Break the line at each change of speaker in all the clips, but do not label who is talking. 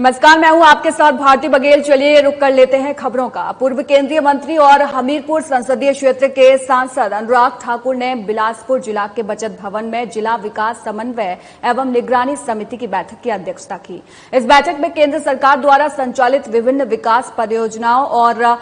नमस्कार, मैं हूं आपके साथ भारती बघेल। चलिए रुक कर लेते हैं खबरों का। पूर्व केंद्रीय मंत्री और हमीरपुर संसदीय क्षेत्र के सांसद अनुराग ठाकुर ने बिलासपुर जिला के बचत भवन में जिला विकास समन्वय एवं निगरानी समिति की बैठक की अध्यक्षता की। इस बैठक में केंद्र सरकार द्वारा संचालित विभिन्न विकास परियोजनाओं और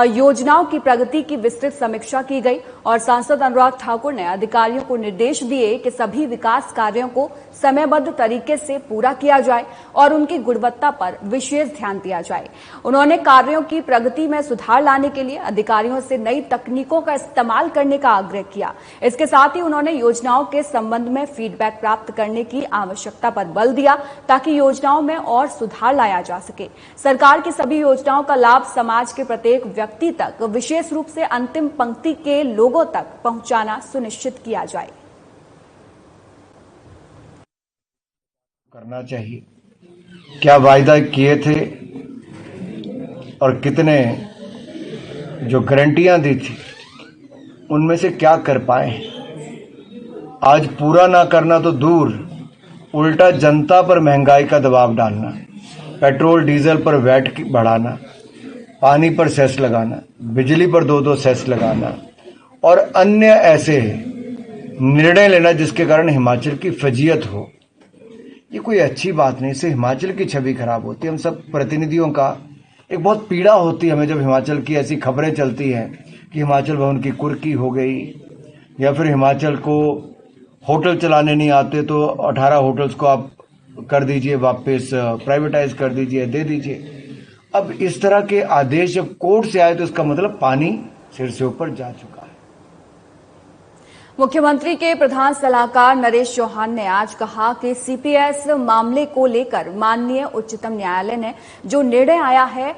योजनाओं की प्रगति की विस्तृत समीक्षा की गई और सांसद अनुराग ठाकुर ने अधिकारियों को निर्देश दिए कि सभी विकास कार्यों को समयबद्ध तरीके से पूरा किया जाए और उनकी गुणवत्ता पर विशेष ध्यान दिया जाए। उन्होंने कार्यों की प्रगति में सुधार लाने के लिए अधिकारियों से नई तकनीकों का इस्तेमाल करने का आग्रह किया। इसके साथ ही उन्होंने योजनाओं के संबंध में फीडबैक प्राप्त करने की आवश्यकता पर बल दिया ताकि योजनाओं में और सुधार लाया जा सके। सरकार की सभी योजनाओं का लाभ समाज के प्रत्येक व्यक्ति तक, विशेष रूप से अंतिम पंक्ति के लोगों तक पहुंचाना सुनिश्चित किया जाए।
करना चाहिए, क्या वायदा किए थे और कितने जो गारंटियां दी थी उनमें से क्या कर पाए। आज पूरा ना करना तो दूर, उल्टा जनता पर महंगाई का दबाव डालना, पेट्रोल डीजल पर वैट बढ़ाना, पानी पर सेस लगाना, बिजली पर 2-2 सेस लगाना और अन्य ऐसे निर्णय लेना जिसके कारण हिमाचल की फजीयत हो, ये कोई अच्छी बात नहीं। इससे हिमाचल की छवि खराब होती है। हम सब प्रतिनिधियों का एक बहुत पीड़ा होती है हमें जब हिमाचल की ऐसी खबरें चलती हैं कि हिमाचल भवन की कुर्की हो गई या फिर हिमाचल को होटल चलाने नहीं आते तो 18 होटल्स को आप कर दीजिए वापस, प्राइवेटाइज कर दीजिए, दे दीजिए। अब इस तरह के आदेश जब कोर्ट से आए तो इसका मतलब पानी सिर से ऊपर जा चुका है।
मुख्यमंत्री के प्रधान सलाहकार नरेश चौहान ने आज कहा कि सीपीएस मामले को लेकर माननीय उच्चतम न्यायालय ने जो निर्णय आया है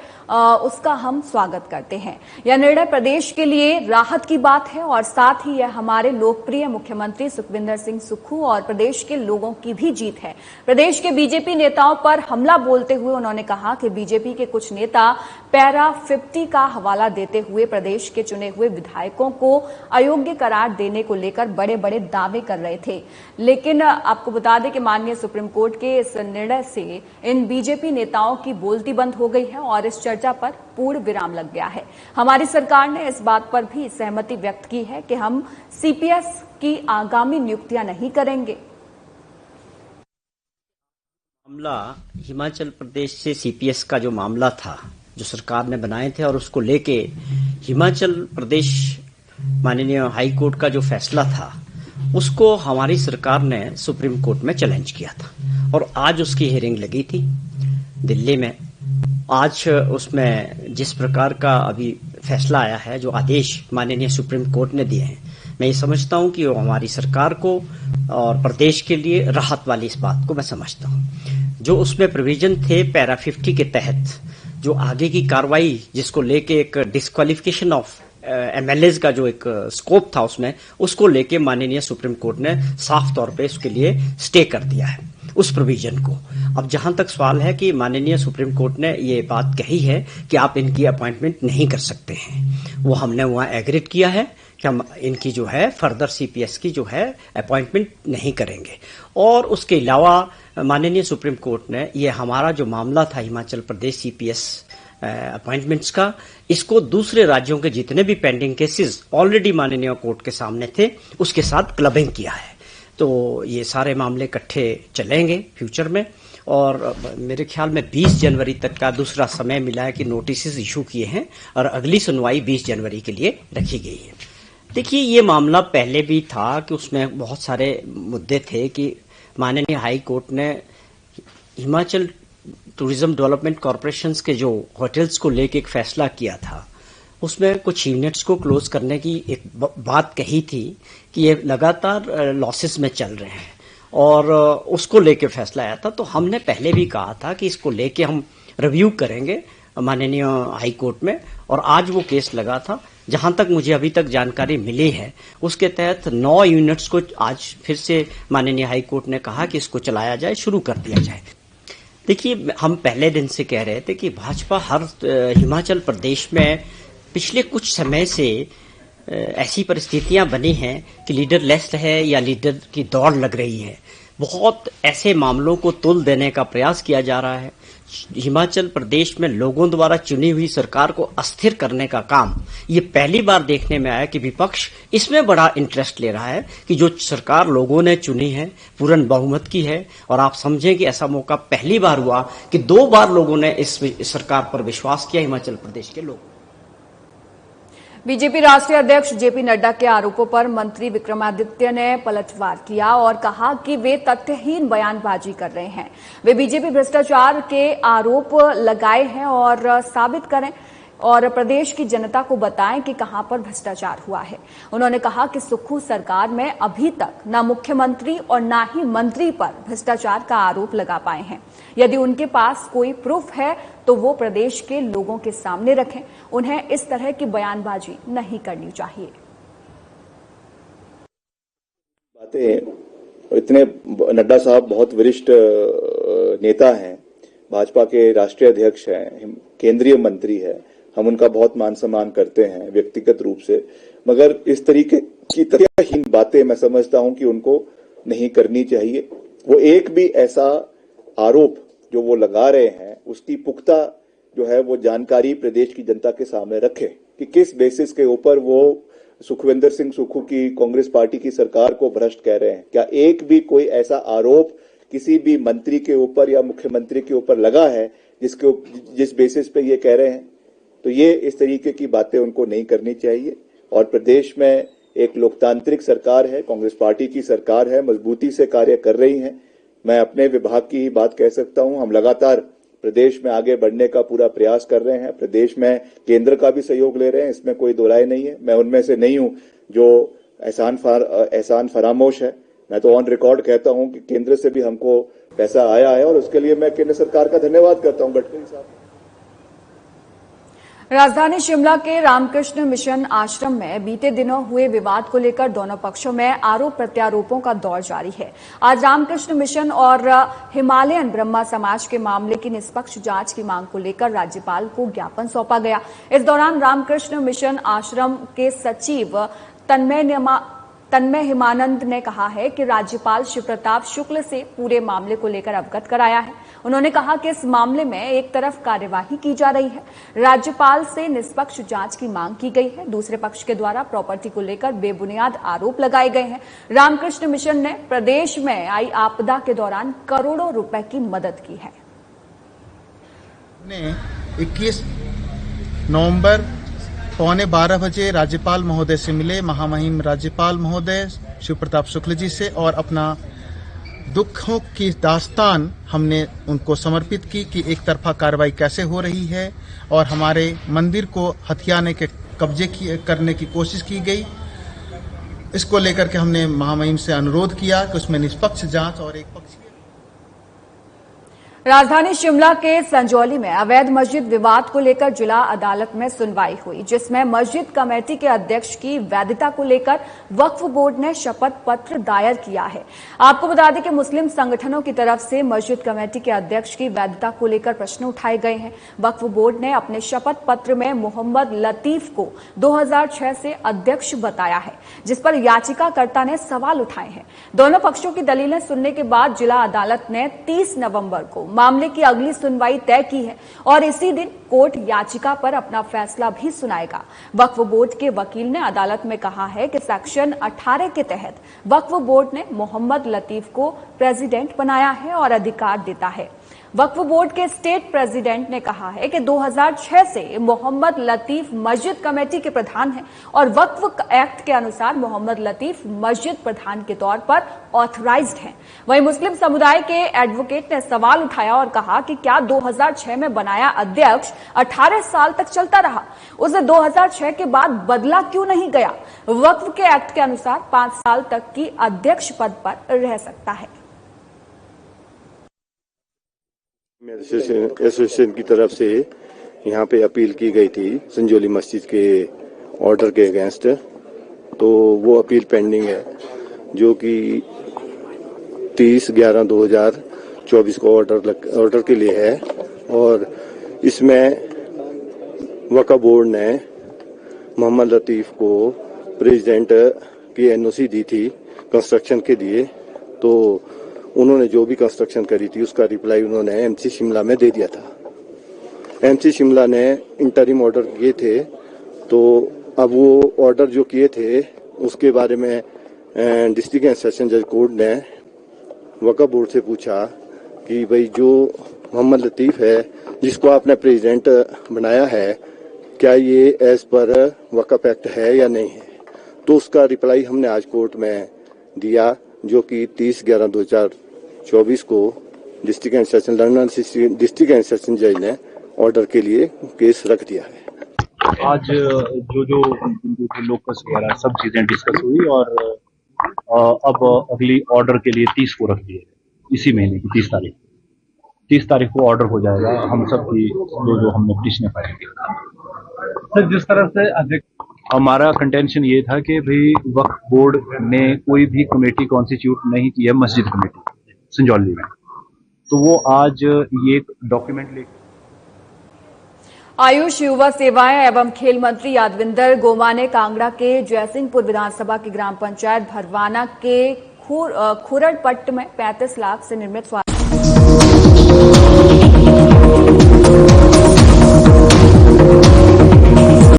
उसका हम स्वागत करते हैं। यह निर्णय प्रदेश के लिए राहत की बात है और साथ ही यह हमारे लोकप्रिय मुख्यमंत्री सुखविंदर सिंह सुक्खू और प्रदेश के लोगों की भी जीत है। प्रदेश के बीजेपी नेताओं पर हमला बोलते हुए उन्होंने कहा कि बीजेपी के कुछ नेता पैरा 50 का हवाला देते हुए प्रदेश के चुने हुए विधायकों को अयोग्य करार देने को लेकर बड़े बड़े दावे कर रहे थे। लेकिन आपको बता दें कि माननीय सुप्रीम कोर्ट के इस निर्णय से इन बीजेपी नेताओं की बोलती बंद हो गई है और इस चर्चा पर पूर्ण विराम लग गया है। हमारी सरकार ने इस बात पर भी सहमति व्यक्त की है कि हम सीपीएस की आगामी नियुक्तियां नहीं करेंगे।
मामला हिमाचल प्रदेश से सीपीएस का जो मामला था जो सरकार ने बनाए थे और उसको लेके हिमाचल प्रदेश माननीय हाई कोर्ट का जो फैसला था उसको हमारी सरकार ने सुप्रीम कोर्ट में चैलेंज किया था और आज उसकी हियरिंग लगी थी दिल्ली में। आज उसमें जिस प्रकार का अभी फैसला आया है, जो आदेश माननीय सुप्रीम कोर्ट ने दिए हैं, मैं ये समझता हूं कि वो हमारी सरकार को और प्रदेश के लिए राहत वाली इस बात को मैं समझता हूं। जो उसमें प्रोविजन थे पैरा 50 के तहत जो आगे की कार्रवाई जिसको लेके एक डिस्क्वालिफिकेशन ऑफ एमएलएज का जो एक स्कोप था उसमें, उसको लेके माननीय सुप्रीम कोर्ट ने साफ तौर पे उसके लिए स्टे कर दिया है उस प्रोविजन को। अब जहां तक सवाल है कि माननीय सुप्रीम कोर्ट ने ये बात कही है कि आप इनकी अपॉइंटमेंट नहीं कर सकते हैं, वो हमने वहां एग्रीड किया है कि हम इनकी जो है फर्दर सीपीएस की जो है अपॉइंटमेंट नहीं करेंगे। और उसके अलावा माननीय सुप्रीम कोर्ट ने ये हमारा जो मामला था हिमाचल प्रदेश सीपीएस अपॉइंटमेंट्स का, इसको दूसरे राज्यों के जितने भी पेंडिंग केसेस ऑलरेडी माननीय कोर्ट के सामने थे उसके साथ क्लबिंग किया है। तो ये सारे मामले इकट्ठे चलेंगे फ्यूचर में और मेरे ख्याल में 20 जनवरी तक का दूसरा समय मिला है कि नोटिस इशू किए हैं और अगली सुनवाई 20 जनवरी के लिए रखी गई है। देखिए, ये मामला पहले भी था कि उसमें बहुत सारे मुद्दे थे कि माननीय हाई कोर्ट ने हिमाचल टूरिज्म डेवलपमेंट कॉर्पोरेशन के जो होटल्स को लेके एक फैसला किया था, उसमें कुछ यूनिट्स को क्लोज करने की एक बात कही थी कि ये लगातार लॉसेस में चल रहे हैं और उसको लेके फैसला आया था। तो हमने पहले भी कहा था कि इसको लेके हम रिव्यू करेंगे माननीय हाई कोर्ट में और आज वो केस लगा था। जहां तक मुझे अभी तक जानकारी मिली है उसके तहत 9 यूनिट्स को आज फिर से माननीय हाई कोर्ट ने कहा कि इसको चलाया जाए, शुरू कर दिया जाए। देखिए, हम पहले दिन से कह रहे थे कि भाजपा हर हिमाचल प्रदेश में पिछले कुछ समय से ऐसी परिस्थितियां बनी हैं कि लीडर लेस है या लीडर की दौड़ लग रही है। बहुत ऐसे मामलों को तुल देने का प्रयास किया जा रहा है हिमाचल प्रदेश में लोगों द्वारा चुनी हुई सरकार को अस्थिर करने का काम ये पहली बार देखने में आया कि विपक्ष इसमें बड़ा इंटरेस्ट ले रहा है कि जो सरकार लोगों ने चुनी है पूर्ण बहुमत की है, और आप समझें कि ऐसा मौका पहली बार हुआ कि 2 बार लोगों ने इस सरकार पर विश्वास किया, हिमाचल प्रदेश के लोग।
बीजेपी राष्ट्रीय अध्यक्ष जेपी नड्डा के आरोपों पर मंत्री विक्रमादित्य ने पलटवार किया और कहा कि वे तथ्यहीन बयानबाजी कर रहे हैं। वे बीजेपी भ्रष्टाचार के आरोप लगाए हैं और साबित करें और प्रदेश की जनता को बताएं कि कहां पर भ्रष्टाचार हुआ है। उन्होंने कहा कि सुक्खू सरकार में अभी तक न मुख्यमंत्री और न ही मंत्री पर भ्रष्टाचार का आरोप लगा पाए हैं। यदि उनके पास कोई प्रूफ है तो वो प्रदेश के लोगों के सामने रखें। उन्हें इस तरह की बयानबाजी नहीं करनी चाहिए।
बातें इतने नड्डा साहब बहुत वरिष्ठ नेता हैं, भाजपा के राष्ट्रीय अध्यक्ष हैं, केंद्रीय मंत्री है, हम उनका बहुत मान सम्मान करते हैं व्यक्तिगत रूप से, मगर इस तरीके की तथ्यहीन बातें मैं समझता हूं कि उनको नहीं करनी चाहिए। वो एक भी ऐसा आरोप जो वो लगा रहे हैं उसकी पुख्ता जो है वो जानकारी प्रदेश की जनता के सामने रखे कि किस बेसिस के ऊपर वो सुखविंदर सिंह सुक्खू की कांग्रेस पार्टी की सरकार को भ्रष्ट कह रहे हैं। क्या एक भी कोई ऐसा आरोप किसी भी मंत्री के ऊपर या मुख्यमंत्री के ऊपर लगा है जिस बेसिस पे ये कह रहे हैं? तो ये इस तरीके की बातें उनको नहीं करनी चाहिए। और प्रदेश में एक लोकतांत्रिक सरकार है, कांग्रेस पार्टी की सरकार है, मजबूती से कार्य कर रही है। मैं अपने विभाग की ही बात कह सकता हूं, हम लगातार प्रदेश में आगे बढ़ने का पूरा प्रयास कर रहे हैं। प्रदेश में केंद्र का भी सहयोग ले रहे हैं, इसमें कोई दो राय नहीं है। मैं उनमें से नहीं हूं जो एहसान फरामोश है। मैं तो ऑन रिकॉर्ड कहता हूं कि केंद्र से भी हमको पैसा आया है और उसके लिए मैं केंद्र सरकार का धन्यवाद करता हूं। गडकरी साहब,
राजधानी शिमला के रामकृष्ण मिशन आश्रम में बीते दिनों हुए विवाद को लेकर दोनों पक्षों में आरोप प्रत्यारोपों का दौर जारी है। आज रामकृष्ण मिशन और हिमालयन ब्रह्मा समाज के मामले की निष्पक्ष जांच की मांग को लेकर राज्यपाल को ज्ञापन सौंपा गया। इस दौरान रामकृष्ण मिशन आश्रम के सचिव तन्मय हिमानंद ने कहा है कि राज्यपाल शिव प्रताप शुक्ल से पूरे मामले को लेकर अवगत कराया है। उन्होंने कहा कि इस मामले में एक तरफ कार्यवाही की जा रही है, राज्यपाल से निष्पक्ष जांच की मांग की गई है, दूसरे पक्ष के द्वारा प्रॉपर्टी को लेकर बेबुनियाद आरोप लगाए गए हैं। रामकृष्ण मिशन ने प्रदेश में आई आपदा के दौरान करोड़ों रुपए की मदद की है।
21 नवंबर 11:15 बजे राज्यपाल महोदय से मिले, महामहिम राज्यपाल महोदय शिव प्रताप शुक्ल जी से, और अपना दुखों की दास्तान हमने उनको समर्पित की कि एक तरफा कार्रवाई कैसे हो रही है और हमारे मंदिर को हथियाने के कब्जे करने की कोशिश की गई। इसको लेकर के हमने महामहिम से अनुरोध किया कि उसमें निष्पक्ष जांच और एक पक्ष।
राजधानी शिमला के संजौली में अवैध मस्जिद विवाद को लेकर जिला अदालत में सुनवाई हुई, जिसमें मस्जिद कमेटी के अध्यक्ष की वैधता को लेकर वक्फ बोर्ड ने शपथ पत्र दायर किया है। आपको बता दें कि मुस्लिम संगठनों की तरफ से मस्जिद कमेटी के अध्यक्ष की वैधता को लेकर प्रश्न उठाए गए हैं। वक्फ बोर्ड ने अपने शपथ पत्र में मोहम्मद लतीफ को 2006 से अध्यक्ष बताया है, जिस पर याचिकाकर्ता ने सवाल उठाए हैं। दोनों पक्षों की दलीलें सुनने के बाद जिला अदालत ने 30 नवंबर को मामले की अगली सुनवाई तय की है और इसी दिन कोर्ट याचिका पर अपना फैसला भी सुनाएगा। वक्फ बोर्ड के वकील ने अदालत में कहा है कि सेक्शन 18 के तहत वक्फ बोर्ड ने मोहम्मद लतीफ को प्रेसिडेंट बनाया है और अधिकार देता है। वक्फ बोर्ड के स्टेट प्रेसिडेंट ने कहा है कि 2006 से मोहम्मद लतीफ मस्जिद कमेटी के प्रधान हैं और वक्फ एक्ट के अनुसार मोहम्मद लतीफ मस्जिद प्रधान के तौर पर ऑथराइज्ड हैं। वहीं मुस्लिम समुदाय के एडवोकेट ने सवाल उठाया और कहा कि क्या 2006 में बनाया अध्यक्ष 18 साल तक चलता रहा, उसे 2006 के बाद बदला क्यों नहीं गया? वक्फ के एक्ट के अनुसार 5 साल तक की अध्यक्ष पद पर रह सकता है।
एसोसिएशन की तरफ से यहाँ पे अपील की गई थी संजौली मस्जिद के ऑर्डर के अगेंस्ट, तो वो अपील पेंडिंग है जो कि 30/11/2024 को ऑर्डर के लिए है। और इसमें वक्फ बोर्ड ने मोहम्मद लतीफ को प्रेसिडेंट की एनओसी दी थी कंस्ट्रक्शन के लिए, तो उन्होंने जो भी कंस्ट्रक्शन करी थी उसका रिप्लाई उन्होंने एमसी शिमला में दे दिया था। एमसी शिमला ने इंटरिम ऑर्डर किए थे, तो अब वो ऑर्डर जो किए थे उसके बारे में डिस्ट्रिक्ट एंड सेशन जज कोर्ट ने वक्फ बोर्ड से पूछा कि भाई जो मोहम्मद लतीफ है जिसको आपने प्रेसिडेंट बनाया है, क्या ये एज पर वक्फ एक्ट है या नहीं है। तो उसका रिप्लाई हमने आज कोर्ट में दिया, जो कि 30/11/2024 को district and session London district and session जज ने ऑर्डर के लिए केस रख दिया है।
आज जो लोकस वगैरह सब चीजें डिस्कस हुई और अब अगली ऑर्डर के लिए 30 को रख दिए, इसी महीने की 30 तारीख को ऑर्डर हो जाएगा हम सब की जो हमने पिटिशन फाइल की।
सर, जिस तरह से
हमारा कंटेंशन ये था कि भाई वक्फ बोर्ड ने कोई भी कमेटी कॉन्स्टिट्यूट नहीं की है मस्जिद कमेटी संजौली में, तो वो आज ये डॉक्यूमेंट ले।
आयुष, युवा सेवाएं एवं खेल मंत्री यादविंदर गोमा ने कांगड़ा के जयसिंहपुर विधानसभा की ग्राम पंचायत भरवाना के खुरड़पट्ट में 35 लाख से निर्मित